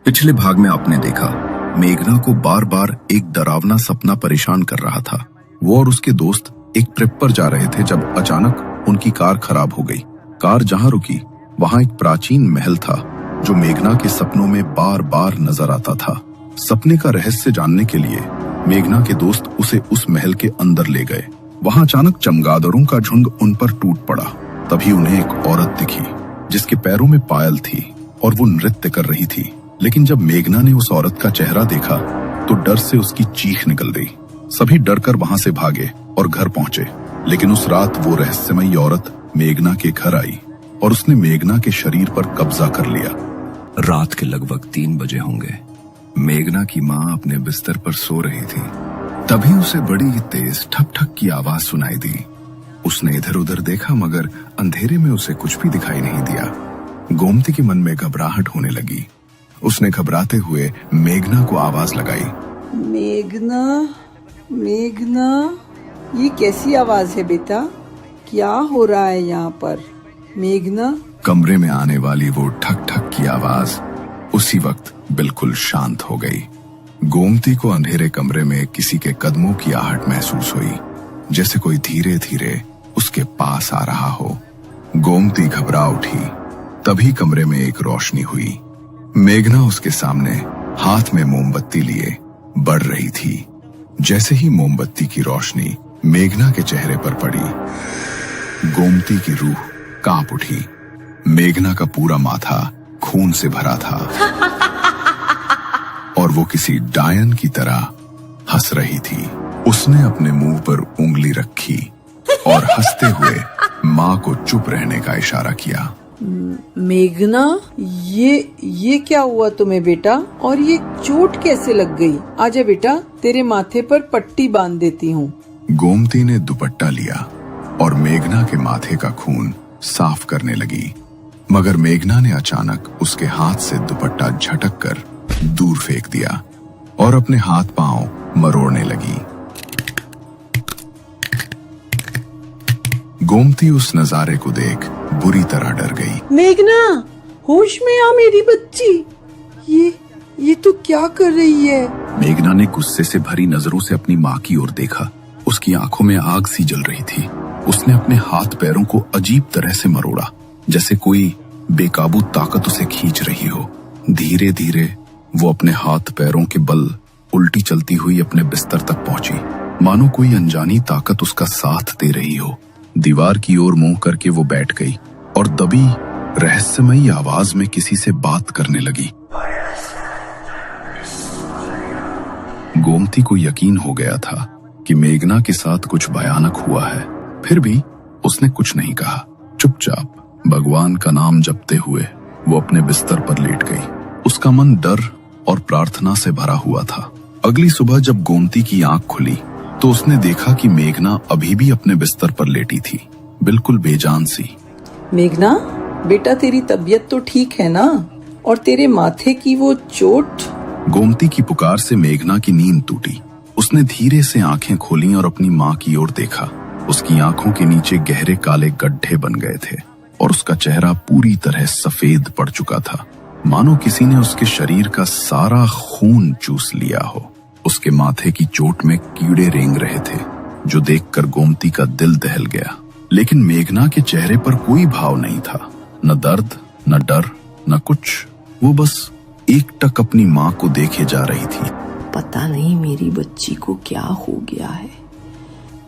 पिछले भाग में आपने देखा मेघना को बार बार एक डरावना सपना परेशान कर रहा था। वो और उसके दोस्त एक ट्रिप पर जा रहे थे जब अचानक उनकी कार खराब हो गई। कार जहां रुकी वहां एक प्राचीन महल था जो मेघना के सपनों में बार बार नजर आता था। सपने का रहस्य जानने के लिए मेघना के दोस्त उसे उस महल के अंदर ले गए। वहां अचानक चमगादड़ों का झुंड उन पर टूट पड़ा। तभी उन्हें एक औरत दिखी जिसके पैरों में पायल थी और वो नृत्य कर रही थी। लेकिन जब मेघना ने उस औरत का चेहरा देखा तो डर से उसकी चीख निकल गई। सभी डरकर वहां से भागे और घर पहुंचे। लेकिन उस रात वो रहस्यमयी औरत मेघना के घर आई और उसने मेघना के शरीर पर कब्जा कर लिया। रात के लगभग 3 बजे होंगे। मेघना की माँ अपने बिस्तर पर सो रही थी। तभी उसे बड़ी तेज ठक ठक की आवाज सुनाई दी। उसने इधर उधर देखा मगर अंधेरे में उसे कुछ भी दिखाई नहीं दिया। गोमती के मन में घबराहट होने लगी। उसने घबराते हुए मेघना को आवाज लगाई, मेघना, मेघना, ये कैसी आवाज है बेटा? क्या हो रहा है यहाँ पर? मेघना। कमरे में आने वाली वो ठक ठक की आवाज उसी वक्त बिल्कुल शांत हो गई। गोमती को अंधेरे कमरे में किसी के कदमों की आहट महसूस हुई, जैसे कोई धीरे धीरे उसके पास आ रहा हो। गोमती घबरा उठी। तभी कमरे में एक रोशनी हुई। मेघना उसके सामने हाथ में मोमबत्ती लिए बढ़ रही थी। जैसे ही मोमबत्ती की रोशनी मेघना के चेहरे पर पड़ी, गोमती की रूह कांप उठी। मेघना का पूरा माथा खून से भरा था और वो किसी डायन की तरह हंस रही थी। उसने अपने मुंह पर उंगली रखी और हंसते हुए माँ को चुप रहने का इशारा किया। मेघना, ये क्या हुआ तुम्हें बेटा? और ये चोट कैसे लग गई? आजा बेटा, तेरे माथे पर पट्टी बांध देती हूँ। गोमती ने दुपट्टा लिया और मेघना के माथे का खून साफ करने लगी। मगर मेघना ने अचानक उसके हाथ से दुपट्टा झटक कर दूर फेंक दिया और अपने हाथ पांव मरोड़ने लगी। गोमती उस नजारे को देख बुरी तरह डर गई। मेघना, होश में आ मेरी बच्ची। ये तो क्या कर रही है? मेघना ने गुस्से से भरी नजरों से अपनी माँ की ओर देखा। उसकी आंखों में आग सी जल रही थी। उसने अपने हाथ पैरों को अजीब तरह से मरोड़ा, जैसे कोई बेकाबू ताकत उसे खींच रही हो। धीरे धीरे वो अपने हाथ पैरों के बल उल्टी चलती हुई अपने बिस्तर तक पहुंची, मानो कोई अनजानी ताकत उसका साथ दे रही हो। दीवार की ओर मुंह करके वो बैठ गई और दबी रहस्यमयी आवाज में किसी से बात करने लगी। गोमती को यकीन हो गया था कि मेघना के साथ कुछ भयानक हुआ है। फिर भी उसने कुछ नहीं कहा। चुपचाप भगवान का नाम जपते हुए वो अपने बिस्तर पर लेट गई। उसका मन डर और प्रार्थना से भरा हुआ था। अगली सुबह जब गोमती की आंख खुली तो उसने देखा कि मेघना अभी भी अपने बिस्तर पर लेटी थी, बिल्कुल बेजान सी। मेघना बेटा, तेरी तबीयत तो ठीक है ना? और तेरे माथे की वो चोट? गोमती की पुकार से मेघना की नींद टूटी। उसने धीरे से आंखें खोली और अपनी माँ की ओर देखा। उसकी आंखों के नीचे गहरे काले गड्ढे बन गए थे और उसका चेहरा पूरी तरह सफेद पड़ चुका था, मानो किसी ने उसके शरीर का सारा खून चूस लिया हो। उसके माथे की चोट में कीड़े रेंग रहे थे, जो देखकर गोमती का दिल दहल गया। लेकिन मेघना के चेहरे पर कोई भाव नहीं था, न दर्द, न डर, न कुछ। वो बस एकटक अपनी माँ को देखे जा रही थी। पता नहीं मेरी बच्ची को क्या हो गया है।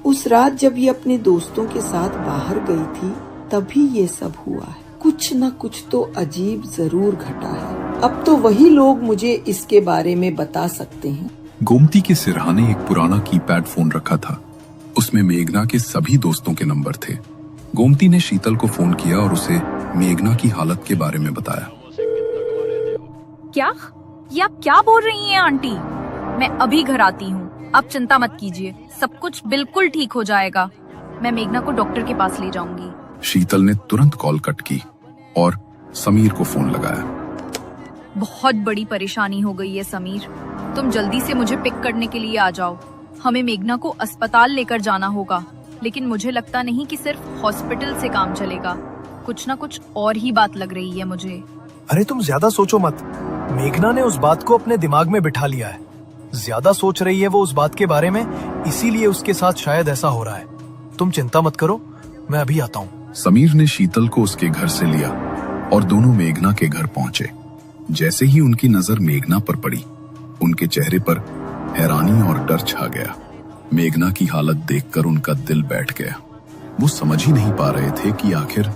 उस रात जब ये अपने दोस्तों के साथ बाहर गई थी तभी ये सब हुआ है। कुछ न कुछ तो अजीब जरूर घटा है। अब तो वही लोग मुझे इसके बारे में बता सकते हैं। गोमती के सिरहाने एक पुराना कीपैड फोन रखा था। उसमें मेघना के सभी दोस्तों के नंबर थे। गोमती ने शीतल को फोन किया और उसे मेघना की हालत के बारे में बताया। क्या? ये आप क्या बोल रही हैं आंटी? मैं अभी घर आती हूँ, आप चिंता मत कीजिए, सब कुछ बिल्कुल ठीक हो जाएगा। मैं मेघना को डॉक्टर के पास ले जाऊंगी। शीतल ने तुरंत कॉल कट की और समीर को फोन लगाया। बहुत बड़ी परेशानी हो गई है समीर, तुम जल्दी से मुझे पिक करने के लिए आ जाओ। हमें मेघना को अस्पताल लेकर जाना होगा, लेकिन मुझे लगता नहीं कि सिर्फ हॉस्पिटल से काम चलेगा। कुछ ना कुछ और ही बात लग रही है मुझे। अरे तुम ज्यादा सोचो मत, मेघना ने उस बात को अपने दिमाग में बिठा लिया है। ज्यादा सोच रही है वो उस बात के बारे में, इसीलिए उसके साथ शायद ऐसा हो रहा है। तुम चिंता मत करो, मैं अभी आता हूँ। समीर ने शीतल को उसके घर से लिया और दोनों मेघना के घर पहुंचे। जैसे ही उनकी नजर मेघना पर पड़ी, उनके चेहरे पर हैरानी और डर छा गया। मेघना की हालत देखकर उनका दिल बैठ गया। वो समझ ही नहीं पा रहे थे कि आखिर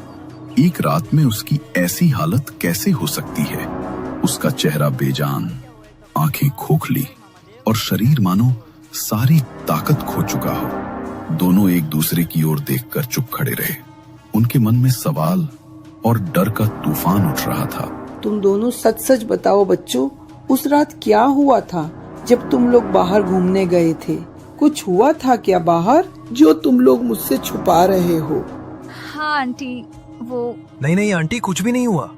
एक रात में उसकी ऐसी हालत कैसे हो सकती है। उसका चेहरा बेजान, आंखें खोखली और शरीर मानो सारी ताकत खो चुका हो। दोनों एक दूसरे की ओर देखकर चुप खड़े रहे। उनके मन में सवाल और डर का तूफान उठ रहा था। तुम दोनों सच सच बताओ बच्चों, उस रात क्या हुआ था जब तुम लोग बाहर घूमने गए थे? कुछ हुआ था क्या बाहर जो तुम लोग मुझसे छुपा रहे हो? हाँ आंटी, वो नहीं आंटी, कुछ भी नहीं हुआ।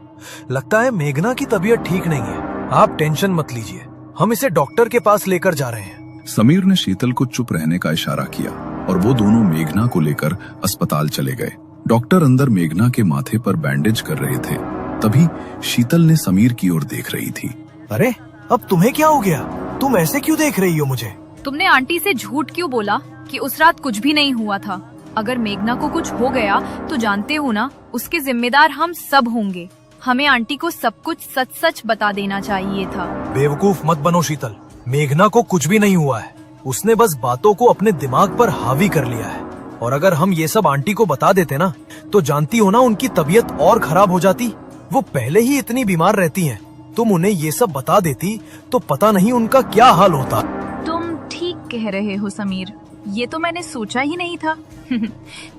लगता है मेघना की तबीयत ठीक नहीं है। आप टेंशन मत लीजिए, हम इसे डॉक्टर के पास लेकर जा रहे हैं। समीर ने शीतल को चुप रहने का इशारा किया और वो दोनों मेघना को लेकर अस्पताल चले गए। डॉक्टर अंदर मेघना के माथे पर बैंडेज कर रहे थे। तभी शीतल ने समीर की ओर देख रही थी। अरे अब तुम्हें क्या हो गया? तुम ऐसे क्यों देख रही हो मुझे? तुमने आंटी से झूठ क्यों बोला कि उस रात कुछ भी नहीं हुआ था? अगर मेघना को कुछ हो गया तो जानते हो ना, उसके जिम्मेदार हम सब होंगे। हमें आंटी को सब कुछ सच सच बता देना चाहिए था। बेवकूफ मत बनो शीतल, मेघना को कुछ भी नहीं हुआ है। उसने बस बातों को अपने दिमाग पर हावी कर लिया है। और अगर हम ये सब आंटी को बता देते ना, तो जानती हो ना, उनकी तबीयत और खराब हो जाती। वो पहले ही इतनी बीमार रहती हैं। तुम उन्हें ये सब बता देती तो पता नहीं उनका क्या हाल होता। तुम ठीक कह रहे हो समीर, ये तो मैंने सोचा ही नहीं था।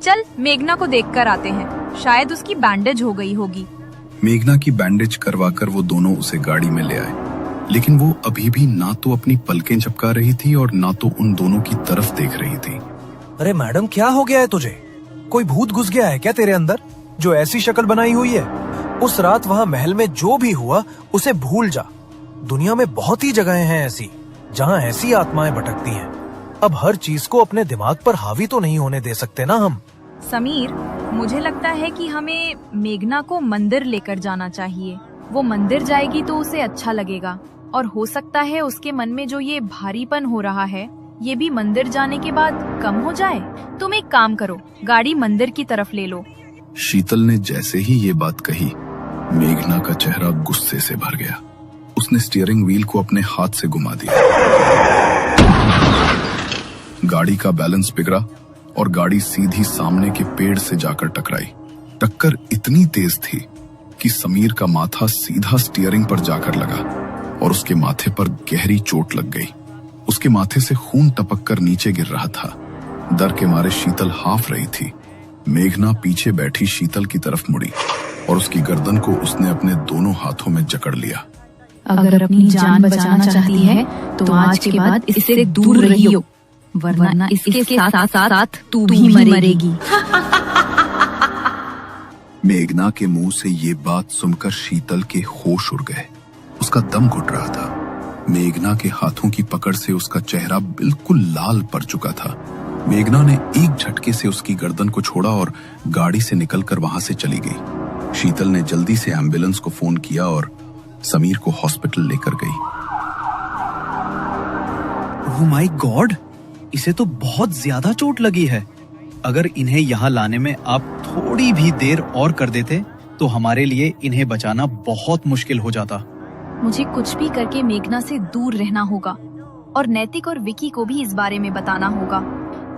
चल मेघना को देखकर आते हैं, शायद उसकी बैंडेज हो गई होगी। मेघना की बैंडेज करवाकर वो दोनों उसे गाड़ी में ले आए, लेकिन वो अभी भी ना तो अपनी पलकें झपका रही थी और ना तो उन दोनों की तरफ देख रही थी। अरे मैडम, क्या हो गया है तुझे? कोई भूत घुस गया है क्या तेरे अंदर, जो ऐसी शक्ल बनाई हुई है? उस रात वहाँ महल में जो भी हुआ उसे भूल जा। दुनिया में बहुत ही जगहें हैं ऐसी जहाँ ऐसी आत्माएं भटकती हैं। अब हर चीज को अपने दिमाग पर हावी तो नहीं होने दे सकते ना हम। समीर, मुझे लगता है कि हमें मेघना को मंदिर लेकर जाना चाहिए। वो मंदिर जाएगी तो उसे अच्छा लगेगा और हो सकता है उसके मन में जो ये भारीपन हो रहा है, ये भी मंदिर जाने के बाद कम हो जाए। तुम एक काम करो, गाड़ी मंदिर की तरफ ले लो। शीतल ने जैसे ही ये बात कही, मेघना का चेहरा गुस्से से भर गया। उसने स्टीयरिंग व्हील को अपने हाथ से घुमा दिया। गाड़ी का बैलेंस बिगड़ा और गाड़ी सीधी सामने के पेड़ से जाकर टकराई। टक्कर इतनी तेज थी कि समीर का माथा सीधा स्टीयरिंग पर जाकर लगा और उसके माथे पर गहरी चोट लग गई। उसके माथे से खून टपक कर नीचे गिर रहा था। डर के मारे शीतल हाफ रही थी। मेघना पीछे बैठी शीतल की तरफ मुड़ी और उसकी गर्दन को उसने अपने दोनों हाथों में जकड़ लिया। अगर अपनी जान बचाना चाहती है तो आज के बाद इससे दूर रहियो, वरना इसके साथ साथ तू भी मरेगी। मेघना के मुंह से ये बात सुनकर शीतल के होश उड़ गए। उसका दम घुट रहा था। मेघना के हाथों की पकड़ से उसका चेहरा बिल्कुल लाल पड़ चुका था। मेघना ने एक झटके से उसकी गर्दन को छोड़ा और गाड़ी से निकलकर वहां से चली गई। शीतल ने जल्दी से एम्बुलेंस को फोन किया और समीर को हॉस्पिटल लेकर गई। ओह माय गॉड, इसे तो बहुत ज्यादा चोट लगी है। अगर इन्हें यहाँ लाने में आप थोड़ी भी देर और कर देते तो हमारे लिए इन्हें बचाना बहुत मुश्किल हो जाता। मुझे कुछ भी करके मेघना से दूर रहना होगा और नैतिक और विकी को भी इस बारे में बताना होगा।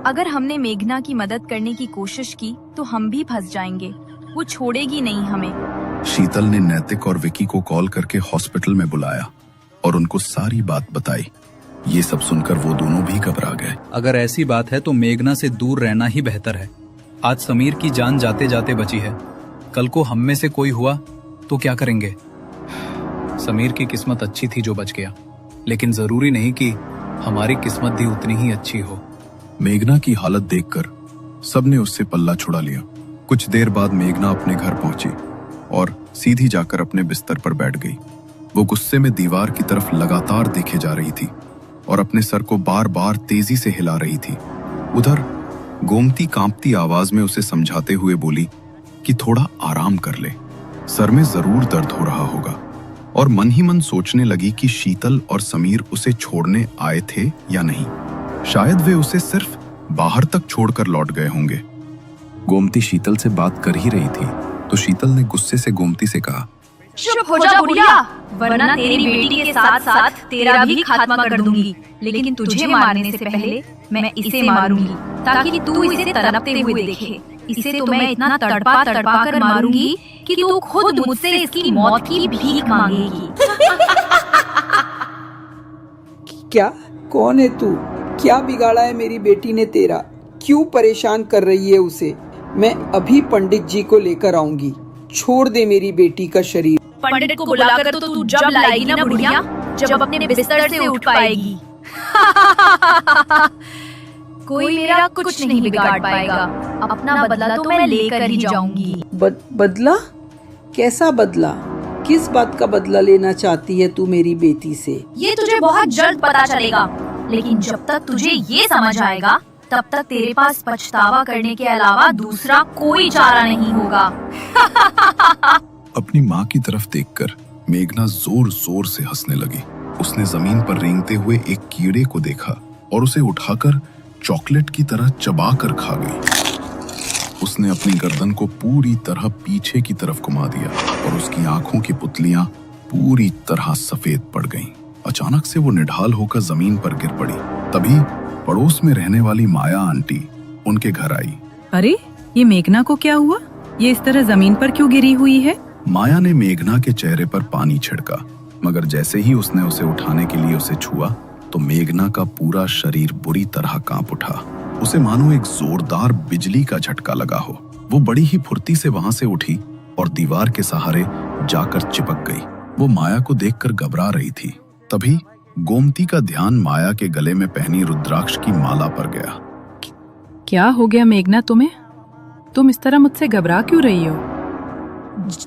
अगर हमने मेघना की मदद करने की कोशिश की तो हम भी फंस जाएंगे। वो छोड़ेगी नहीं हमें। शीतल ने नैतिक और विकी को कॉल करके हॉस्पिटल में बुलाया और उनको सारी बात बताई। ये सब सुनकर वो दोनों भी घबरा गए। अगर ऐसी बात है तो मेघना से दूर रहना ही बेहतर है। आज समीर की जान जाते जाते बची है, कल को हम में से कोई हुआ तो क्या करेंगे? समीर की किस्मत अच्छी थी जो बच गया, लेकिन जरूरी नहीं कि हमारी किस्मत भी उतनी ही अच्छी हो। मेघना की हालत देखकर सबने उससे पल्ला छुड़ा लिया। कुछ देर बाद मेघना अपने घर पहुंची और सीधी जाकर अपने बिस्तर पर बैठ गई। वो गुस्से में दीवार की तरफ लगातार देखे जा रही थी और अपने सर को बार बार तेजी से हिला रही थी। उधर गोमती कांपती आवाज में उसे समझाते हुए बोली कि थोड़ा आराम कर ले, सर में जरूर दर्द हो रहा होगा। और मन ही मन सोचने लगी कि शीतल और समीर उसे छोड़ने आए थे या नहीं। शायद वे उसे सिर्फ बाहर तक छोड़कर लौट गए होंगे। गोमती शीतल से बात कर ही रही थी तो शीतल ने गुस्से से गोमती से कहा, चुप हो जा बुढ़िया, वरना तेरी बेटी के साथ साथ तेरा भी खात्मा कर दूंगी। लेकिन तुझे मारने से पहले मैं इसे मारूंगी ताकि तू इसे तड़पते हुए देखे। इसे तो मैं इतना तड़पा तड़पा कर मारूंगी कि तू खुद मुझसे इसकी मौत की भीख मांगेगी। क्या? कौन है तू? क्या बिगाड़ा है मेरी बेटी ने तेरा? क्यों परेशान कर रही है उसे? मैं अभी पंडित जी को लेकर आऊंगी। छोड़ दे मेरी बेटी का शरीर। पंडित को बुलाकर तो तू जब लाएगी ना बुढ़िया, जब अपने बिस्तर से उठ पाएगी। कोई मेरा कुछ नहीं बिगाड़ पाएगा। अपना बदला तो मैं लेकर ही जाऊंगी। बदला? कैसा बदला? किस बात का बदला लेना चाहती है तू मेरी बेटी से? ये तुझे बहुत जल्द पता चलेगा, लेकिन जब तक तुझे ये समझ आएगा तब तक तेरे पास पछतावा करने के अलावा दूसरा कोई चारा नहीं होगा। अपनी माँ की तरफ देखकर मेघना जोर जोर से हंसने लगी। उसने जमीन पर रेंगते हुए एक कीड़े को देखा और उसे उठाकर चॉकलेट की तरह चबा कर खा गई। उसने अपनी गर्दन को पूरी तरह पीछे की तरफ घुमा दिया और उसकी आंखों की पुतलियां पूरी तरह सफेद पड़ गईं। अचानक से वो निढाल होकर जमीन पर गिर पड़ी। तभी पड़ोस में रहने वाली माया आंटी उनके घर आई। अरे, ये मेघना को क्या हुआ? ये इस तरह जमीन पर क्यों गिरी हुई है? माया ने मेघना के चेहरे पर पानी छिड़का, मगर जैसे ही उसने उसे उठाने के लिए उसे छुआ तो मेघना का पूरा शरीर बुरी तरह कांप उठा। उसे मानो एक जोरदार बिजली का झटका लगा हो। वो बड़ी ही फुर्ती से वहां से उठी और दीवार के सहारे जाकर चिपक गई। वो माया को देखकर घबरा रही थी। तभी गोमती का ध्यान माया के गले में पहनी रुद्राक्ष की माला पर गया। क्या हो गया मेघना तुम्हें? तुम इस तरह मुझसे घबरा क्यों रही हो?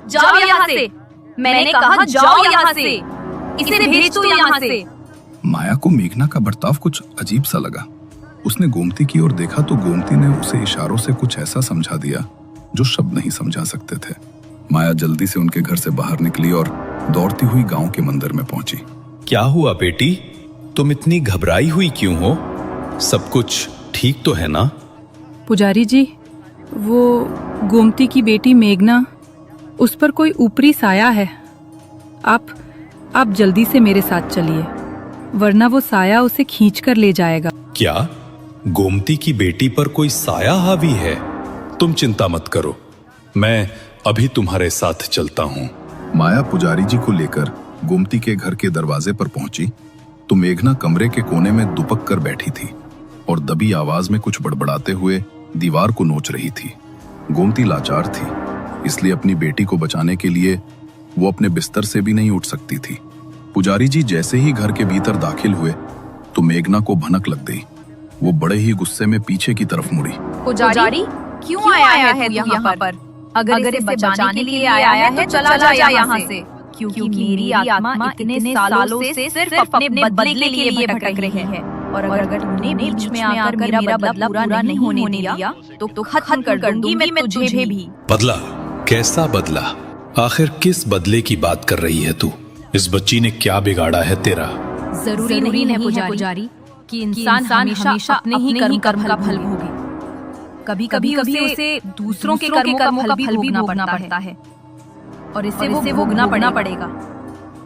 जाओ यहाँ से, मैंने कहा जाओ यहाँ से, इसे भेज दो यहाँ से। माया को मेघना का बर्ताव कुछ अजीब सा लगा। उसने गोमती की ओर देखा तो गोमती ने उसे इशारों से कुछ ऐसा समझा दिया जो शब्द नहीं समझा सकते थे। माया जल्दी से उनके घर से बाहर निकली और दौड़ती हुई गांव के मंदिर में पहुंची। क्या हुआ बेटी, तुम इतनी घबराई हुई क्यों हो? सब कुछ ठीक तो है ना? पुजारी जी, वो गोमती की बेटी मेघना, उस पर कोई ऊपरी साया है। आप जल्दी से मेरे साथ चलिए, वरना वो साया उसे खींच कर ले जाएगा। क्या गोमती की बेटी पर कोई साया हावी है? तुम चिंता मत करो, मैं अभी तुम्हारे साथ चलता हूँ। माया पुजारी जी को लेकर गोमती के घर के दरवाजे पर पहुंची तो मेघना कमरे के कोने में दुपक कर बैठी थी और दबी आवाज में कुछ बड़बड़ाते हुए दीवार को नोच रही थी। गोमती लाचार थी, इसलिए अपनी बेटी को बचाने के लिए वो अपने बिस्तर से भी नहीं उठ सकती थी। पुजारी जी जैसे ही घर के भीतर दाखिल हुए तो मेघना को भनक लग गई। वो बड़े ही गुस्से में पीछे की तरफ मुड़ी। पुजारी, क्यों आया है तू यहाँ पर? अगर इसे बचाने के लिए आया है तो चला जा यहाँ से, क्योंकि मेरी आत्मा इतने सालों से सिर्फ अपने बदले के लिए भटक रही है। और अगर तुमने बीच में आकर मेरा बदला पूरा नहीं होने दिया तो खत्म कर दूंगी मैं तुझे भी। बदला? कैसा बदला? आखिर किस बदले की बात कर रही है तू? इस बच्ची ने क्या बिगाड़ा है तेरा? जरूरी नहीं है पुजारी कि इंसान हमेशा अपने ही कर्म का फल भोगे। कभी कभी उसे दूसरों के कर्मों का फल भी भोगना पड़ता है और इसे वो भोगना पड़ेगा,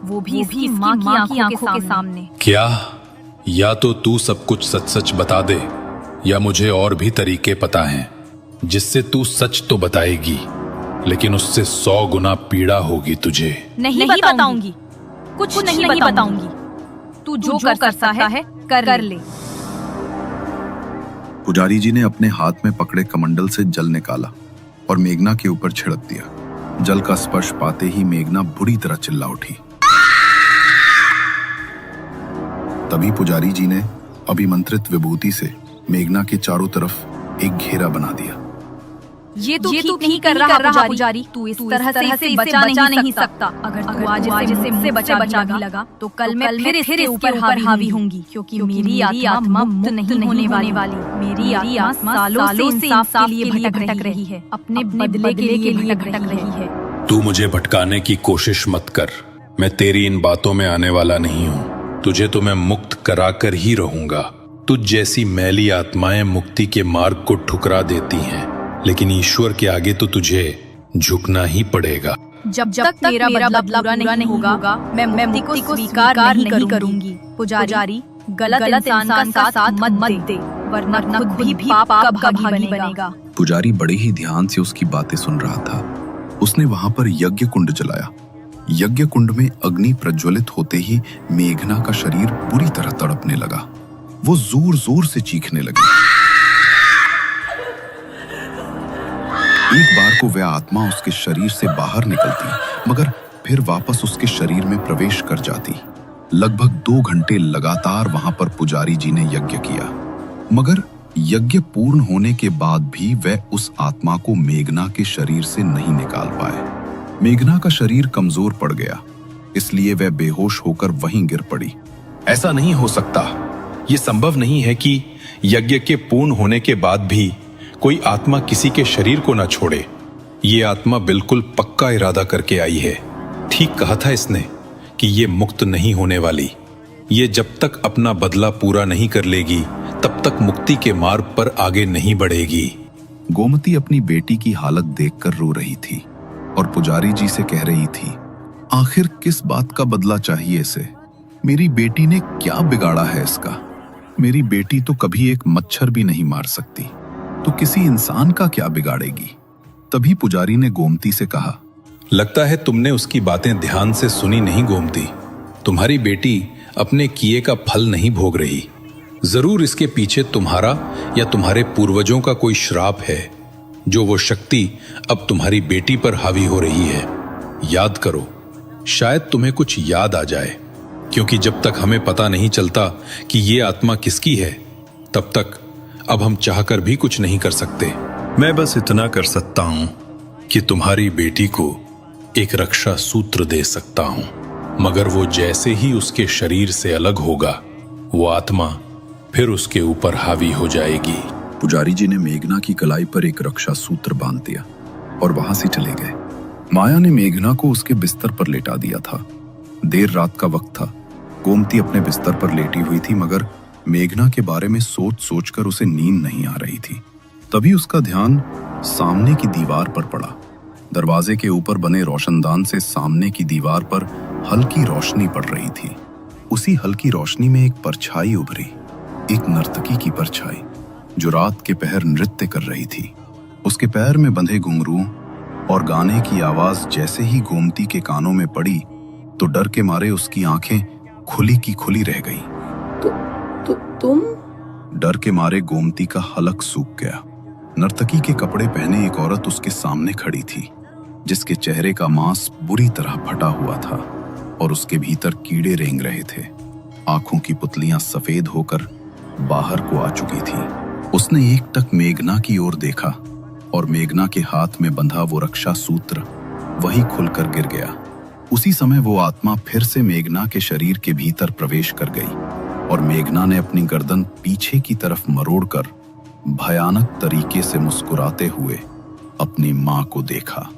वो भी इसकी माँ की आंखों के सामने। क्या? या तो तू सब कुछ सच सच बता दे, या मुझे और भी तरीके पता हैं जिससे तू सच तो बताएगी, लेकिन उससे 100 गुना पीड़ा होगी तुझे। नहीं बताऊंगी, कुछ नहीं बताऊंगी। तू जो कर सकता है कर ले। पुजारी जी ने अपने हाथ में पकड़े कमंडल से जल निकाला और मेघना के ऊपर छिड़क दिया। जल का स्पर्श पाते ही मेघना बुरी तरह चिल्ला उठी। तभी पुजारी जी ने अभिमंत्रित विभूति से मेघना के चारों तरफ एक घेरा बना दिया। ये तो ठीक कर रहा पुजारी, तू इस तरह से इसे बचा नहीं सकता। अगर तू आज इसे मुझसे बचा भी लगा तो कल मैं फिर इसके ऊपर हावी होंगी, क्योंकि मेरी आत्मा मुक्त नहीं होने वाली। मेरी आत्मा सालों से इंसाफ के लिए भटक रही है, अपने बदले के लिए भटक रही है। तू मुझे भटकाने की कोशिश मत कर। मैं तेरी इन बातों में आने वाला नहीं हूं। तुझे तो मैं मुक्त कराकर ही रहूंगा। तुझ जैसी मैली आत्माएं मुक्ति के मार्ग को ठुकरा देती हैं, लेकिन ईश्वर के आगे तो तुझे झुकना ही पड़ेगा। जब तक मेरा बदला पूरा नहीं होगा, मैं मुक्ति को स्वीकार नहीं करूंगी। पुजारी, गलत इंसान का साथ मत दे, वरना खुद भी पाप का भागी बनेगा। पुजारी बड़े ही ध्यान से उसकी बातें सुन रहा था। उसने वहां पर यज्ञ कुंड जलाया। यज्ञ कुंड में अग्नि प्रज्वलित होते ही मेघना का शरीर बुरी तरह तड़पने लगा। वो जोर जोर से चीखने लगी। एक बार को वह आत्मा उसके शरीर से बाहर निकलती, मगर फिर वापस उसके शरीर में प्रवेश कर जाती। लगभग 2 घंटे लगातार वहां पर पुजारी जी ने यज्ञ किया, मगर यज्ञ पूर्ण होने के बाद भी वह उस आत्मा को मेघना के शरीर से नहीं निकाल पाए। मेघना का शरीर कमजोर पड़ गया, इसलिए वह बेहोश होकर वहीं गिर पड़ी। ऐसा नहीं हो सकता। ये संभव नहीं है कि यज्ञ के पूर्ण होने के बाद भी कोई आत्मा किसी के शरीर को न छोड़े। ये आत्मा बिल्कुल पक्का इरादा करके आई है। ठीक कहा था इसने कि ये मुक्त नहीं होने वाली। ये जब तक अपना बदला पूरा नहीं कर लेगी, तब तक मुक्ति के मार्ग पर आगे नहीं बढ़ेगी। गोमती अपनी बेटी की हालत देखकर रो रही थी और पुजारी जी से कह रही थी, आखिर किस बात का बदला चाहिए इसे? मेरी बेटी ने क्या बिगाड़ा है इसका? मेरी बेटी तो कभी एक मच्छर भी नहीं मार सकती, तो किसी इंसान का क्या बिगाड़ेगी? तभी पुजारी ने गोमती से कहा, लगता है तुमने उसकी बातें ध्यान से सुनी नहीं गोमती। तुम्हारी बेटी अपने किए का फल नहीं भोग रही। जरूर इसके पीछे तुम्हारा या तुम्हारे पूर्वजों का कोई श्राप है, जो वो शक्ति अब तुम्हारी बेटी पर हावी हो रही है। याद करो, शायद तुम्हें कुछ याद आ जाए, क्योंकि जब तक हमें पता नहीं चलता कि ये आत्मा किसकी है, तब तक अब हम चाहकर भी कुछ नहीं कर सकते। मैं बस इतना कर सकता हूं कि तुम्हारी बेटी को एक रक्षा सूत्र दे सकता हूं, मगर वो जैसे ही उसके शरीर से अलग होगा, वो आत्मा फिर उसके ऊपर हावी हो जाएगी। पुजारी जी ने मेघना की कलाई पर एक रक्षा सूत्र बांध दिया और वहां से चले गए। माया ने मेघना को उसके बिस्तर पर लेटा दिया था। देर रात का वक्त था। गोमती अपने बिस्तर पर लेटी हुई थी, मगर मेघना के बारे में सोच सोचकर उसे नींद नहीं आ रही थी। तभी उसका ध्यान सामने की दीवार पर पड़ा। दरवाजे के ऊपर बने रोशनदान से सामने की दीवार पर हल्की रोशनी पड़ रही थी। उसी हल्की रोशनी में एक परछाई उभरी, एक नर्तकी की परछाई, जो रात के पहर नृत्य कर रही थी। उसके पैर में बंधे घुंघरू और गाने की आवाज जैसे ही गोमती के कानों में पड़ी, तो डर के मारे उसकी आंखें खुली की खुली रह गई। तुम? डर के मारे गोमती का हलक सूख गया। नर्तकी के कपड़े पहने एक औरत उसके सामने खड़ी थी, जिसके चेहरे का मांस बुरी तरह फटा हुआ था और उसके भीतर कीड़े रेंग रहे थे। आंखों की पुतलियां सफेद होकर बाहर को आ चुकी थी। उसने एकटक मेघना की ओर देखा और मेघना के हाथ में बंधा वो रक्षा सूत्र वहीं खुलकर गिर गया। उसी समय वो आत्मा फिर से मेघना के शरीर के भीतर प्रवेश कर गई और मेघना ने अपनी गर्दन पीछे की तरफ मरोड़कर भयानक तरीके से मुस्कुराते हुए अपनी मां को देखा।